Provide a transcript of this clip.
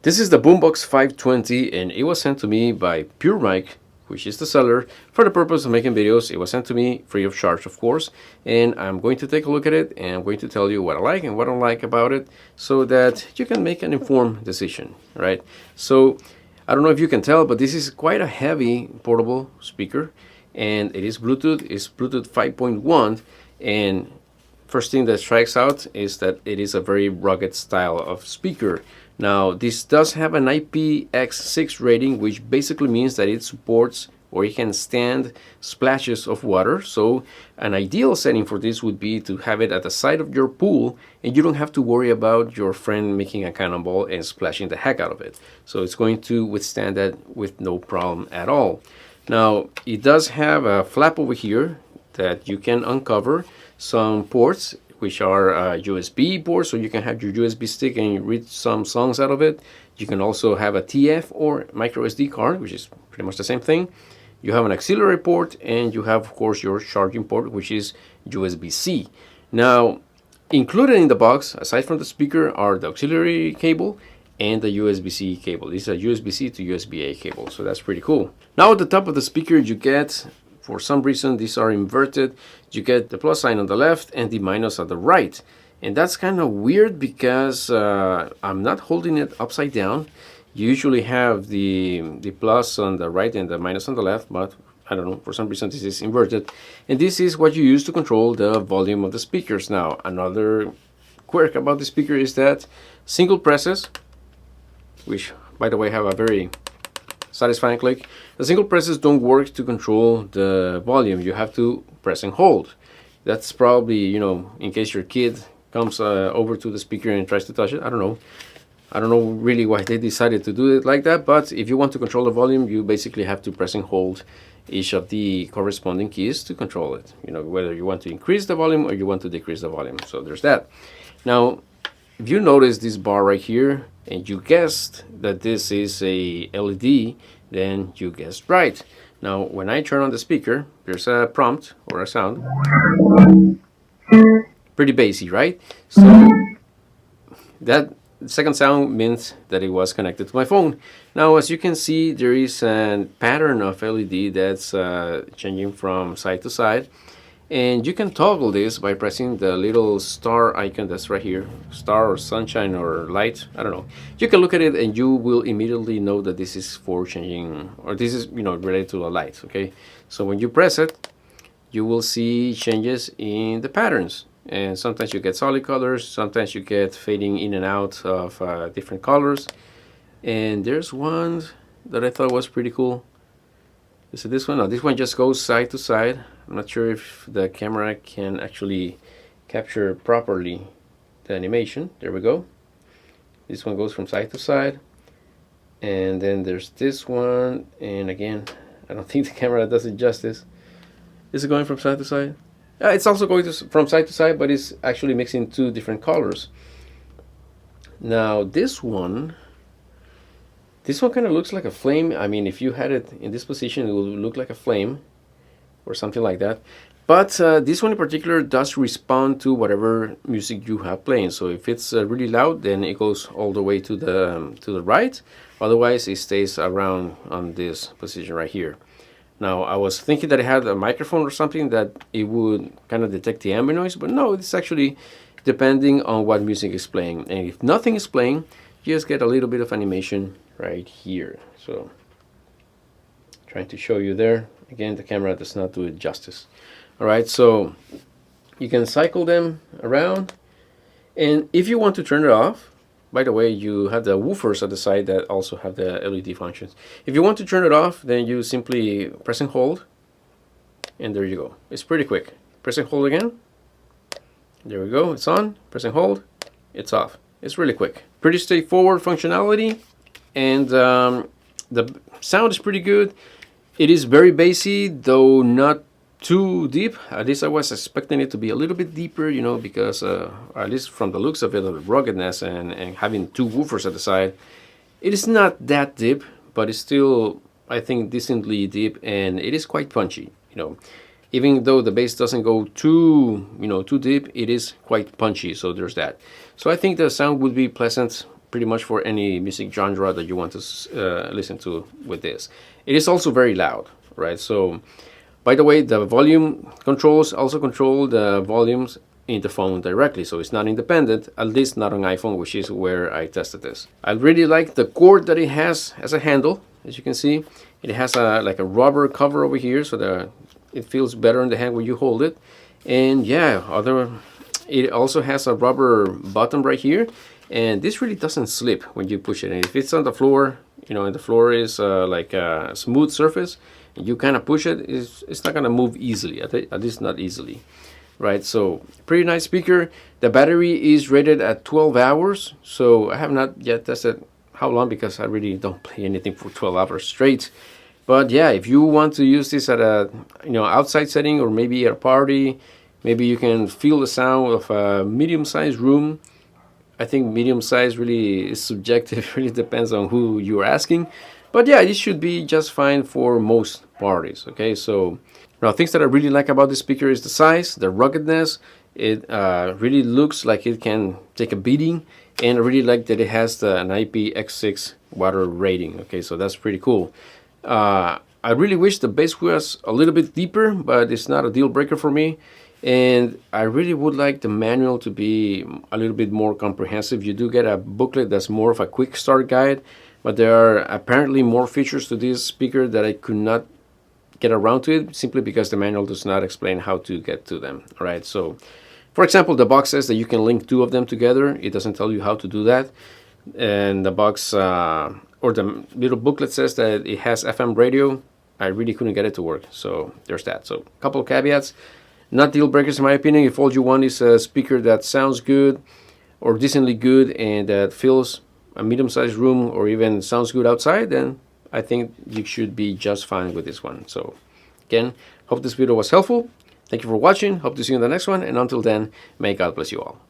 This is the Boombox 520 and it was sent to me by 𝘼𝙭, which is the seller, for the purpose of making videos. It was sent to me free of charge, of course, and I'm going to take a look at it and I'm going to tell you what I like and what I don't like about it so that you can make an informed decision, right? So I don't know if you can tell, but this is quite a heavy portable speaker and it is Bluetooth. It's Bluetooth 5.1, and first thing that strikes out is that it is a very rugged style of speaker. Now, this does have an IPX6 rating, which basically means that it supports or it can stand splashes of water. So an ideal setting for this would be to have it at the side of your pool, and you don't have to worry about your friend making a cannonball and splashing the heck out of it. So it's going to withstand that with no problem at all. Now, it does have a flap over here that you can uncover some ports, which are USB ports, so you can have your USB stick and read some songs out of it. You can also have a TF or micro SD card, which is pretty much the same thing. You have an auxiliary port, and you have, of course, your charging port, which is USB-C. Now, included in the box, aside from the speaker, are the auxiliary cable and the USB-C cable. This is a USB-C to USB-A cable, so that's pretty cool. Now, at the top of the speaker, you get, for some reason, these are inverted. You get the plus sign on the left and the minus on the right. And that's kind of weird because I'm not holding it upside down. You usually have the plus on the right and the minus on the left, but I don't know, for some reason this is inverted. And this is what you use to control the volume of the speakers. Now, another quirk about the speaker is that single presses, which, by the way, have a very satisfying click. The single presses don't work to control the volume. You have to press and hold. That's probably, you know, in case your kid comes over to the speaker and tries to touch it. I don't know. I don't know really why they decided to do it like that, but if you want to control the volume, you basically have to press and hold each of the corresponding keys to control it. You know, whether you want to increase the volume or you want to decrease the volume. So there's that. Now, if you notice this bar right here, and you guessed that this is a LED, then you guessed right. Now, when I turn on the speaker, there's a prompt or a sound. Pretty bassy, right? So that second sound means that it was connected to my phone. Now, as you can see, there is a pattern of LED that's changing from side to side. And you can toggle this by pressing the little star icon that's right here. Star or sunshine or light, I don't know. You can look at it and you will immediately know that this is for changing, or this is, you know, related to a light, okay? So when you press it, you will see changes in the patterns. And sometimes you get solid colors, sometimes you get fading in and out of different colors. And there's one that I thought was pretty cool. Is it this one? No, this one just goes side to side. I'm not sure if the camera can actually capture properly the animation. There we go. This one goes from side to side. And then there's this one. And again, I don't think the camera does it justice. Is it going from side to side? It's also going from side to side, but it's actually mixing two different colors. Now, this one kind of looks like a flame. I mean, if you had it in this position, it would look like a flame or something like that. But this one in particular does respond to whatever music you have playing. So if it's really loud, then it goes all the way to the right. Otherwise, it stays around on this position right here. Now, I was thinking that it had a microphone or something that it would kind of detect the ambient noise, but no, it's actually depending on what music is playing. And if nothing is playing, you just get a little bit of animation right here. So trying to show you there. Again, the camera does not do it justice. All right, so you can cycle them around. And if you want to turn it off, by the way, you have the woofers at the side that also have the LED functions. If you want to turn it off, then you simply press and hold. And there you go. It's pretty quick. Press and hold again. There we go. It's on. Press and hold. It's off. It's really quick. Pretty straightforward functionality. And the sound is pretty good. It is very bassy, though not too deep. At least I was expecting it to be a little bit deeper, you know, because at least from the looks of it, the ruggedness and having two woofers at the side, it is not that deep, but it's still, I think, decently deep, and it is quite punchy, you know. Even though the bass doesn't go too deep, it is quite punchy, so there's that. So I think the sound would be pleasant pretty much for any music genre that you want to listen to with this. It is also very loud, right? So, by the way, the volume controls also control the volumes in the phone directly, so it's not independent, at least not on iPhone, which is where I tested this. I really like the cord that it has as a handle. As you can see, it has like a rubber cover over here, so that it feels better in the hand when you hold it. And yeah, it also has a rubber button right here, and this really doesn't slip when you push it. And if it's on the floor, and the floor is like a smooth surface, and you kind of push it, it's not gonna move easily, at least not easily. Right, so pretty nice speaker. The battery is rated at 12 hours, so I have not yet tested how long because I really don't play anything for 12 hours straight. But yeah, if you want to use this at a outside setting, or maybe at a party, maybe you can feel the sound of a medium-sized room. I think medium size really is subjective. It really depends on who you're asking. But yeah, this should be just fine for most parties. Okay, so now things that I really like about this speaker is the size, the ruggedness. It really looks like it can take a beating, and I really like that it has an IPX6 water rating. Okay, so that's pretty cool. I really wish the bass was a little bit deeper, but it's not a deal breaker for me. And I really would like the manual to be a little bit more comprehensive. You do get a booklet that's more of a quick start guide, but there are apparently more features to this speaker that I could not get around to it simply because the manual does not explain how to get to them. All right, so for example, the box says that you can link two of them together. It doesn't tell you how to do that. And the box or the little booklet says that it has FM radio. I really couldn't get it to work, so there's that. So a couple of caveats. Not deal breakers in my opinion. If all you want is a speaker that sounds good or decently good and that fills a medium-sized room or even sounds good outside, then I think you should be just fine with this one. So again, hope this video was helpful. Thank you for watching. Hope to see you in the next one. And until then, may God bless you all.